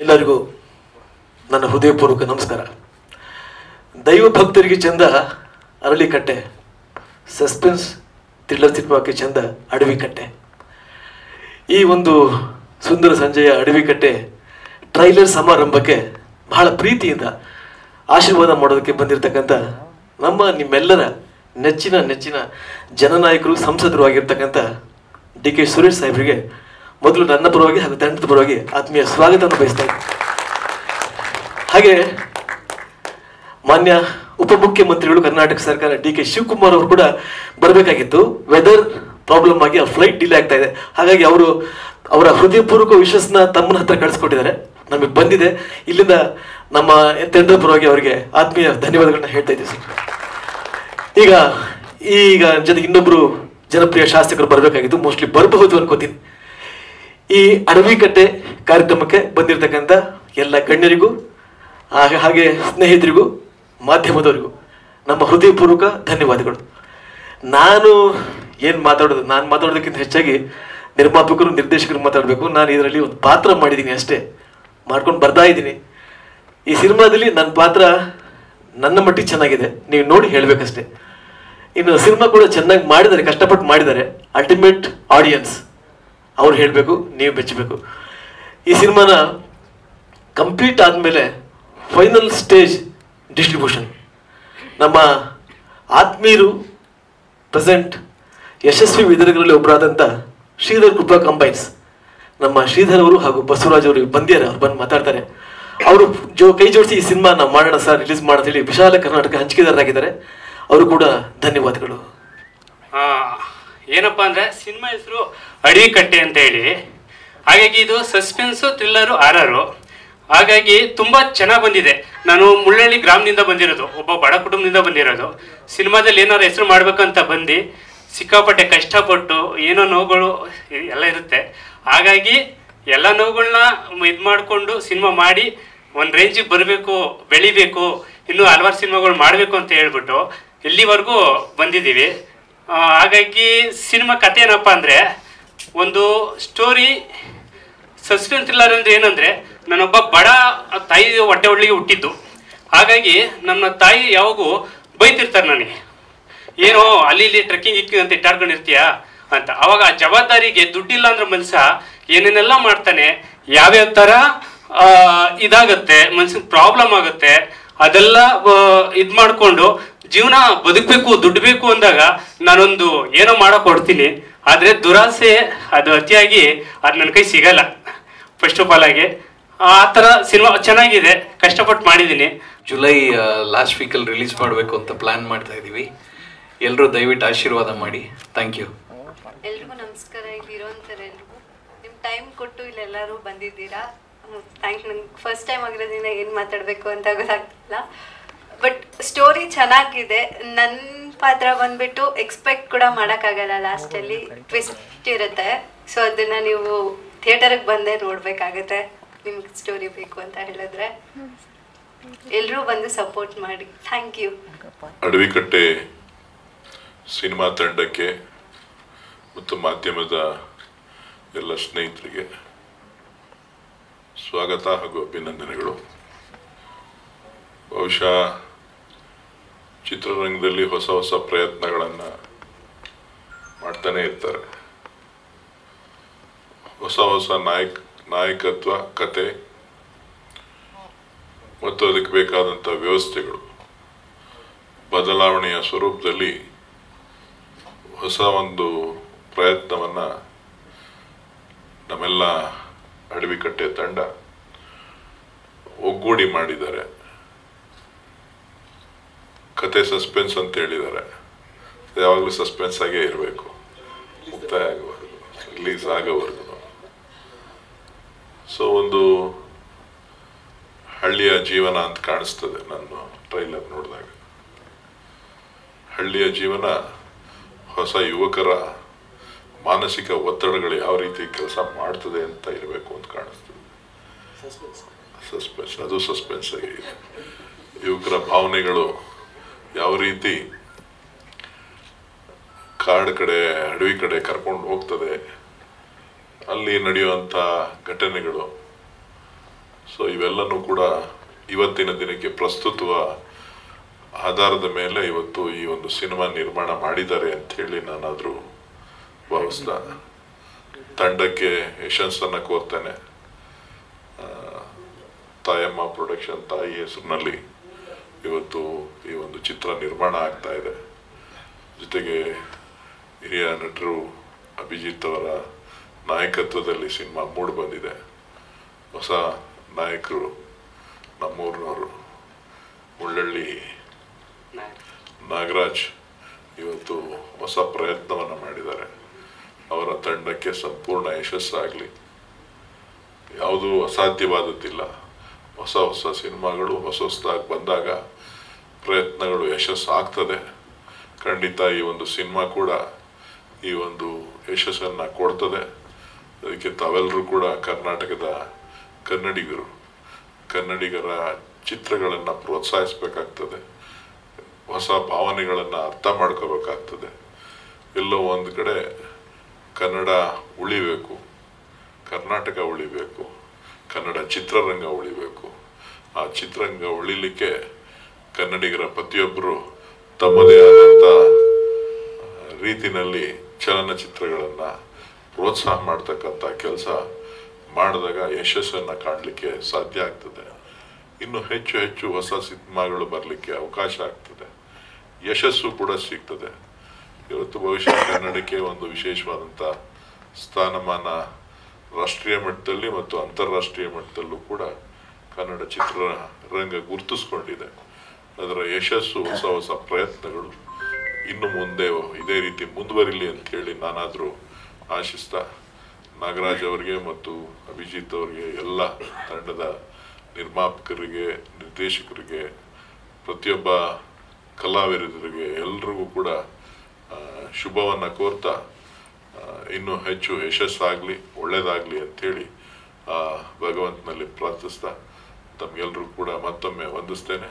ಎಲ್ಲರಿಗೂ ನನ್ನ ಹೃದಯಪೂರ್ವಕ ನಮಸ್ಕಾರ. ದೈವ ಭಕ್ತರಿಗೆ ಚಂದ ಅರಳಿಕಟ್ಟೆ, ಸಸ್ಪೆನ್ಸ್ ಥ್ರಿಲ್ಲರ್ ಸಿನಿಮಾಕ್ಕೆ ಚಂದ ಅಡವಿಕಟ್ಟೆ. ಈ ಒಂದು ಸುಂದರ ಸಂಜೆಯ ಅಡವಿಕಟ್ಟೆ ಟ್ರೈಲರ್ ಸಮಾರಂಭಕ್ಕೆ ಬಹಳ ಪ್ರೀತಿಯಿಂದ ಆಶೀರ್ವಾದ ಮಾಡೋದಕ್ಕೆ ಬಂದಿರತಕ್ಕಂಥ ನಿಮ್ಮೆಲ್ಲರ ನೆಚ್ಚಿನ ಜನನಾಯಕರು, ಸಂಸದರು ಆಗಿರ್ತಕ್ಕಂಥ ಡಿ ಕೆ ಸುರೇಶ್ ಸಾಹೇಬರಿಗೆ ಮೊದಲು ನನ್ನ ಪರವಾಗಿ ಹಾಗೂ ತಂಡದ ಪರವಾಗಿ ಆತ್ಮೀಯ ಸ್ವಾಗತವನ್ನು ಬಯಸ್ತಾ ಇದ್ದೀನಿ. ಹಾಗೆ ಮಾನ್ಯ ಉಪಮುಖ್ಯಮಂತ್ರಿಗಳು ಕರ್ನಾಟಕ ಸರ್ಕಾರ ಡಿ ಕೆ ಶಿವಕುಮಾರ್ ಅವರು ಕೂಡ ಬರಬೇಕಾಗಿತ್ತು. ವೆದರ್ ಪ್ರಾಬ್ಲಮ್ ಆಗಿ ಅವ್ರ ಫ್ಲೈಟ್ ಡಿಲೇ ಆಗ್ತಾ ಇದೆ. ಹಾಗಾಗಿ ಅವರ ಹೃದಯಪೂರ್ವಕ ವಿಶ್ವಾಸನ ತಮ್ಮನ ಹತ್ರ ಕಳಿಸ್ಕೊಟ್ಟಿದ್ದಾರೆ, ನಮಗೆ ಬಂದಿದೆ. ಇಲ್ಲಿಂದ ನಮ್ಮ ತಂಡದ ಪರವಾಗಿ ಅವರಿಗೆ ಆತ್ಮೀಯ ಧನ್ಯವಾದಗಳನ್ನ ಹೇಳ್ತಾ ಇದ್ದೀವಿ ಸರ್. ಈಗ ಜೊತೆಗೆ ಇನ್ನೊಬ್ರು ಜನಪ್ರಿಯ ಶಾಸಕರು ಬರಬೇಕಾಗಿತ್ತು, ಮೋಸ್ಟ್ಲಿ ಬರಬಹುದು ಅನ್ಕೋತೀನಿ. ಈ ಅಡವಿಕಟ್ಟೆ ಕಾರ್ಯಕ್ರಮಕ್ಕೆ ಬಂದಿರತಕ್ಕಂಥ ಎಲ್ಲ ಗಣ್ಯರಿಗೂ ಹಾಗೆ ಸ್ನೇಹಿತರಿಗೂ ಮಾಧ್ಯಮದವರಿಗೂ ನಮ್ಮ ಹೃದಯಪೂರ್ವಕ ಧನ್ಯವಾದಗಳು. ನಾನು ಮಾತಾಡೋದಕ್ಕಿಂತ ಹೆಚ್ಚಾಗಿ ನಿರ್ಮಾಪಕರು, ನಿರ್ದೇಶಕರು ಮಾತಾಡಬೇಕು. ನಾನು ಇದರಲ್ಲಿ ಒಂದು ಪಾತ್ರ ಮಾಡಿದ್ದೀನಿ, ಅಷ್ಟೇ ಮಾಡ್ಕೊಂಡು ಬರ್ತಾ ಇದ್ದೀನಿ. ಈ ಸಿನಿಮಾದಲ್ಲಿ ನನ್ನ ಪಾತ್ರ ನನ್ನ ಮಟ್ಟಿಗೆ ಚೆನ್ನಾಗಿದೆ, ನೀವು ನೋಡಿ ಹೇಳ್ಬೇಕಷ್ಟೇ. ಇನ್ನು ಸಿನಿಮಾ ಕೂಡ ಚೆನ್ನಾಗಿ ಮಾಡಿದ್ದಾರೆ, ಕಷ್ಟಪಟ್ಟು ಮಾಡಿದ್ದಾರೆ. ಅಲ್ಟಿಮೇಟ್ ಆಡಿಯನ್ಸ್ ಅವ್ರು ಹೇಳಬೇಕು, ನೀವು ಬೆಚ್ಚಬೇಕು. ಈ ಸಿನಿಮಾನ ಕಂಪ್ಲೀಟ್ ಆದಮೇಲೆ ಫೈನಲ್ ಸ್ಟೇಜ್ ಡಿಸ್ಟ್ರಿಬ್ಯೂಷನ್ ನಮ್ಮ ಆತ್ಮೀಯರು, ಪ್ರೆಸೆಂಟ್ ಯಶಸ್ವಿ ವಿತರಕರಲ್ಲಿ ಒಬ್ಬರಾದಂಥ ಶ್ರೀಧರ್ ಕೃಪಾ ಕಂಬೈನ್ಸ್, ನಮ್ಮ ಶ್ರೀಧರ್ ಅವರು ಹಾಗೂ ಬಸವರಾಜ್ ಅವರು ಬಂದಿದ್ದಾರೆ. ಅವ್ರು ಬಂದು ಮಾತಾಡ್ತಾರೆ. ಅವರು ಕೈ ಜೋಡಿಸಿ ಈ ಸಿನಿಮಾ ನಾವು ಮಾಡೋಣ ಸರ್, ರಿಲೀಸ್ ಮಾಡೋಣ ಹೇಳಿ ವಿಶಾಲ ಕರ್ನಾಟಕ ಹಂಚಿಕೆದಾರರಾಗಿದ್ದಾರೆ. ಅವರು ಕೂಡ ಧನ್ಯವಾದಗಳು. ಏನಪ್ಪ ಅಂದರೆ ಸಿನಿಮಾ ಹೆಸರು ಅಡವಿಕಟ್ಟೆ ಅಂತ ಹೇಳಿ, ಹಾಗಾಗಿ ಇದು ಸಸ್ಪೆನ್ಸು, ಥ್ರಿಲ್ಲರು, ಹಾರರು. ಹಾಗಾಗಿ ತುಂಬ ಚೆನ್ನಾಗಿ ಬಂದಿದೆ. ನಾನು ಮುಳ್ಳಳ್ಳಿ ಗ್ರಾಮದಿಂದ ಬಂದಿರೋದು, ಒಬ್ಬ ಬಡ ಕುಟುಂಬದಿಂದ ಬಂದಿರೋದು. ಸಿನಿಮಾದಲ್ಲಿ ಏನಾದ್ರು ಹೆಸರು ಮಾಡ್ಬೇಕಂತ ಬಂದು ಸಿಕ್ಕಾಪಟ್ಟೆ ಕಷ್ಟಪಟ್ಟು ಏನೋ ನೋವುಗಳು ಎಲ್ಲ ಇರುತ್ತೆ. ಹಾಗಾಗಿ ಎಲ್ಲ ನೋವುಗಳನ್ನ ಇದು ಮಾಡಿಕೊಂಡು ಸಿನಿಮಾ ಮಾಡಿ ಒಂದು ರೇಂಜಿಗೆ ಬರಬೇಕು, ಬೆಳಿಬೇಕು, ಇನ್ನೂ ಹಲವಾರು ಸಿನಿಮಾಗಳು ಮಾಡಬೇಕು ಅಂತ ಹೇಳ್ಬಿಟ್ಟು ಇಲ್ಲಿವರೆಗೂ ಬಂದಿದ್ದೀವಿ. ಹಾಗಾಗಿ ಸಿನಿಮಾ ಕಥೆ ಏನಪ್ಪ ಅಂದರೆ, ಒಂದು ಸ್ಟೋರಿ ಸಸ್ಪೆನ್ಸ್ ಥ್ರಿಲ್ಲರ್ ಅಂದರೆ ಏನಂದರೆ, ನಾನೊಬ್ಬ ಬಡ ತಾಯಿ ಹೊಟ್ಟೆ ಒಳಗೆ ಹುಟ್ಟಿದ್ದು. ಹಾಗಾಗಿ ನಮ್ಮ ತಾಯಿ ಯಾವಾಗೂ ಬೈತಿರ್ತಾರೆ ನನಗೆ, ಏನೋ ಅಲ್ಲಿ ಇಲ್ಲಿ ಟ್ರೆಕ್ಕಿಂಗ್ ಅಂತ ಇಟ್ಟಾಡ್ಕೊಂಡಿರ್ತೀಯ ಅಂತ. ಅವಾಗ ಆ ಜವಾಬ್ದಾರಿಗೆ ದುಡ್ಡಿಲ್ಲ ಅಂದ್ರೆ ಮನುಷ್ಯ ಏನೇನೆಲ್ಲ ಮಾಡ್ತಾನೆ, ಯಾವ್ಯಾವ ಥರ ಇದಾಗುತ್ತೆ, ಮನುಷ್ಯನ ಪ್ರಾಬ್ಲಮ್ ಆಗುತ್ತೆ. ಅದೆಲ್ಲ ಇದು ಮಾಡಿಕೊಂಡು ಜೀವನ ಬದುಕಬೇಕು, ದುಡ್ಡು ಬೇಕು ಅಂದಾಗ ನಾನೊಂದು ಏನೋ ಮಾಡೋಕೆ ಕೊಡ್ತೀನಿ. ಆದರೆ ದುರಾಸೆ ಅದು ಅತಿಯಾಗಿ ಅದು ನನ್ನ ಕೈ ಸಿಗಲ್ಲ. ಫಸ್ಟ್ ಆಫ್ ಆಲ್ ಆಗಿ ಆ ಥರ ಸಿನಿಮಾ ಚೆನ್ನಾಗಿದೆ, ಕಷ್ಟಪಟ್ಟು ಮಾಡಿದ್ದೀನಿ. ಜುಲೈ ಲಾಸ್ಟ್ ವೀಕಲ್ಲಿ ರಿಲೀಸ್ ಮಾಡಬೇಕು ಅಂತ ಪ್ಲ್ಯಾನ್ ಮಾಡ್ತಾ ಇದ್ದೀವಿ. ಎಲ್ಲರೂ ದಯವಿಟ್ಟು ಆಶೀರ್ವಾದ ಮಾಡಿ. Thank you. ಎಲ್ರಿಗೂ ನಮಸ್ಕಾರ. ಇಲ್ಲಿರೋಂಥವ್ರು ಎಲ್ರಿಗೂ ನಿಮ್ಮ ಟೈಮ್ ಕೊಟ್ಟು ಇಲ್ಲೆಲ್ಲರೂ ಬಂದಿದ್ದೀರಾ. Thank you. ನಂಗೆ ಫಸ್ಟ್ ಟೈಮ್ ಆಗಿರೋದ್ರಿಂದ ಏನು ಮಾತಾಡಬೇಕು ಅಂತ ಗೊತ್ತಾಗ್ತಿಲ್ಲ. ಬಟ್ ಸ್ಟೋರಿ ಚೆನ್ನಾಗಿದೆ. ನನ್ನ ಪಾತ್ರ ಬಂದ್ಬಿಟ್ಟು ಎಕ್ಸ್ಪೆಕ್ಟ್ ಕೂಡ ಮಾಡೋಕ್ಕಾಗಲ್ಲ, ಲಾಸ್ಟಲ್ಲಿ ಟ್ವಿಸ್ಟ್ ಇರುತ್ತೆ. ಸೊ ಅದನ್ನು ನೀವು ಥಿಯೇಟರ್ಗೆ ಬಂದೇ ನೋಡಬೇಕಾಗತ್ತೆ, ನಿಮ್ಗೆ ಸ್ಟೋರಿ ಬೇಕು ಅಂತ ಹೇಳಿದ್ರೆ. ಎಲ್ಲರೂ ಬಂದು ಸಪೋರ್ಟ್ ಮಾಡಿ. Thank you. ಅಡವಿಕಟ್ಟೆ ಸಿನಿಮಾ ತಂಡಕ್ಕೆ ಮತ್ತು ಮಾಧ್ಯಮದ ಎಲ್ಲ ಸ್ನೇಹಿತರಿಗೆ ಸ್ವಾಗತ ಹಾಗೂ ಅಭಿನಂದನೆಗಳು. ಬಹುಶಃ ಚಿತ್ರರಂಗದಲ್ಲಿ ಹೊಸ ಹೊಸ ಪ್ರಯತ್ನಗಳನ್ನು ಮಾಡ್ತಾನೆ ಇರ್ತಾರೆ. ಹೊಸ ನಾಯಕತ್ವ, ಕತೆ ಮತ್ತು ಅದಕ್ಕೆ ಬೇಕಾದಂಥ ವ್ಯವಸ್ಥೆಗಳು ಬದಲಾವಣೆಯ ಸ್ವರೂಪದಲ್ಲಿ ಹೊಸ ಒಂದು ಪ್ರಯತ್ನವನ್ನು ನಮ್ಮೆಲ್ಲ ಅಡವಿಕಟ್ಟೆ ತಂಡ ಒಗ್ಗೂಡಿ ಮಾಡಿದ್ದಾರೆ. ಕತೆ ಸಸ್ಪೆನ್ಸ್ ಅಂತ ಹೇಳಿದ್ದಾರೆ. ಯಾವಾಗಲೂ ಸಸ್ಪೆನ್ಸ್ ಆಗೇ ಇರಬೇಕು, ಮುಕ್ತಾಯ ಆಗೋವರೆಗೂ, ರಿಲೀಸ್ ಆಗೋವರೆಗೂ. ಸೊ ಒಂದು ಹಳ್ಳಿಯ ಜೀವನ ಅಂತ ಕಾಣಿಸ್ತದೆ ನನ್ನ ಟ್ರೈಲರ್ ನೋಡಿದಾಗ. ಹಳ್ಳಿಯ ಜೀವನ ಹೊಸ ಯುವಕರ ಮಾನಸಿಕ ಒತ್ತಡಗಳು ಯಾವ ರೀತಿ ಕೆಲಸ ಮಾಡ್ತದೆ ಅಂತ ಇರಬೇಕು ಅಂತ ಕಾಣಿಸ್ತದೆ. ಸಸ್ಪೆನ್ಸ್, ಅದು ಸಸ್ಪೆನ್ಸ್ ಆಗಿದೆ. ಯುವಕರ ಭಾವನೆಗಳು ಯಾವ ರೀತಿ ಕಾಡು ಕಡೆ, ಅಡವಿ ಕಡೆ ಕರ್ಕೊಂಡು ಹೋಗ್ತದೆ, ಅಲ್ಲಿ ನಡೆಯುವಂಥ ಘಟನೆಗಳು. ಸೊ ಇವೆಲ್ಲನೂ ಕೂಡ ಇವತ್ತಿನ ದಿನಕ್ಕೆ ಪ್ರಸ್ತುತವ ಆಧಾರದ ಮೇಲೆ ಇವತ್ತು ಈ ಒಂದು ಸಿನಿಮಾ ನಿರ್ಮಾಣ ಮಾಡಿದ್ದಾರೆ ಅಂಥೇಳಿ ನಾನಾದರೂ ಭಾವಿಸ್ತಾ ತಂಡಕ್ಕೆ ಯಶಸ್ಸನ್ನು ಕೋರ್ತೇನೆ. ತಾಯಮ್ಮ ಪ್ರೊಡಕ್ಷನ್ ತಾಯಿ ಹೆಸರಿನಲ್ಲಿ ಇವತ್ತು ಈ ಒಂದು ಚಿತ್ರ ನಿರ್ಮಾಣ ಆಗ್ತಾ ಇದೆ. ಜೊತೆಗೆ ಹಿರಿಯ ನಟರು ಅಭಿಜಿತ್ ಅವರ ನಾಯಕತ್ವದಲ್ಲಿ ಸಿನಿಮಾ ಮೂಡಿ ಬಂದಿದೆ. ಹೊಸ ನಾಯಕರು ನಮ್ಮೂರಿನವರು ಮುಳ್ಳಳ್ಳಿ ನಾಗರಾಜ್ ಇವತ್ತು ಹೊಸ ಪ್ರಯತ್ನವನ್ನು ಮಾಡಿದ್ದಾರೆ. ಅವರ ತಂಡಕ್ಕೆ ಸಂಪೂರ್ಣ ಯಶಸ್ಸಾಗಲಿ. ಯಾವುದೂ ಅಸಾಧ್ಯವಾದದ್ದಿಲ್ಲ. ಹೊಸ ಹೊಸ ಸಿನಿಮಾಗಳು ಹೊಸದಾಗಿ ಬಂದಾಗ ಪ್ರಯತ್ನಗಳು ಯಶಸ್ಸು ಆಗ್ತದೆ. ಖಂಡಿತ ಈ ಒಂದು ಸಿನಿಮಾ ಕೂಡ ಈ ಒಂದು ಯಶಸ್ಸನ್ನು ಕೊಡ್ತದೆ. ಅದಕ್ಕೆ ತಾವೆಲ್ಲರೂ ಕೂಡ ಕರ್ನಾಟಕದ ಕನ್ನಡಿಗರ ಚಿತ್ರಗಳನ್ನು ಪ್ರೋತ್ಸಾಹಿಸಬೇಕಾಗ್ತದೆ. ಹೊಸ ಭಾವನೆಗಳನ್ನು ಅರ್ಥ ಮಾಡ್ಕೋಬೇಕಾಗ್ತದೆ. ಎಲ್ಲೋ ಒಂದು ಕಡೆ ಕನ್ನಡ ಉಳಿಬೇಕು, ಕರ್ನಾಟಕ ಉಳಿಬೇಕು, ಕನ್ನಡ ಚಿತ್ರರಂಗ ಉಳಿಬೇಕು. ಆ ಚಿತ್ರರಂಗ ಉಳಿಲಿಕ್ಕೆ ಕನ್ನಡಿಗರ ಪ್ರತಿಯೊಬ್ಬರು ತಮ್ಮದೇ ಆದಂಥ ರೀತಿಯಲ್ಲಿ ಚಲನಚಿತ್ರಗಳನ್ನು ಪ್ರೋತ್ಸಾಹ ಮಾಡ್ತಕ್ಕಂಥ ಕೆಲಸ ಮಾಡಿದಾಗ ಯಶಸ್ಸನ್ನು ಕಾಣಲಿಕ್ಕೆ ಸಾಧ್ಯ ಆಗ್ತದೆ. ಇನ್ನು ಹೆಚ್ಚು ಹೆಚ್ಚು ಹೊಸ ಸಿನಿಮಾಗಳು ಬರಲಿಕ್ಕೆ ಅವಕಾಶ ಆಗ್ತದೆ. ಯಶಸ್ಸು ಕೂಡ ಸಿಗ್ತದೆ. ಇವತ್ತು ಬಹುಶಃ ಕನ್ನಡಕ್ಕೆ ಒಂದು ವಿಶೇಷವಾದಂಥ ಸ್ಥಾನಮಾನ ರಾಷ್ಟ್ರೀಯ ಮಟ್ಟದಲ್ಲಿ ಮತ್ತು ಅಂತಾರಾಷ್ಟ್ರೀಯ ಮಟ್ಟದಲ್ಲೂ ಕೂಡ ಕನ್ನಡ ಚಿತ್ರರಂಗ ಗುರುತಿಸ್ಕೊಂಡಿದೆ. ಅದರ ಯಶಸ್ಸು, ಹೊಸ ಹೊಸ ಪ್ರಯತ್ನಗಳು ಇನ್ನು ಮುಂದೆ ಇದೇ ರೀತಿ ಮುಂದುವರಿಲಿ ಅಂತ ಹೇಳಿ ನಾನಾದರೂ ಆಶಿಸ್ತಾ, ನಾಗರಾಜ್ ಅವರಿಗೆ ಮತ್ತು ಅಭಿಜಿತ್ ಅವರಿಗೆ, ಎಲ್ಲ ತಂಡದ ನಿರ್ಮಾಪಕರಿಗೆ, ನಿರ್ದೇಶಕರಿಗೆ, ಪ್ರತಿಯೊಬ್ಬ ಕಲಾವಿದರಿಗೆ ಎಲ್ರಿಗೂ ಕೂಡ ಶುಭವನ್ನು ಕೋರ್ತಾ ಇನ್ನೂ ಹೆಚ್ಚು ಯಶಸ್ಸಾಗಲಿ, ಒಳ್ಳೆಯದಾಗಲಿ ಅಂಥೇಳಿ ಭಗವಂತನಲ್ಲಿ ಪ್ರಾರ್ಥಿಸ್ತಾ ತಮಗೆಲ್ಲರೂ ಕೂಡ ಮತ್ತೊಮ್ಮೆ ವಂದಿಸ್ತೇನೆ.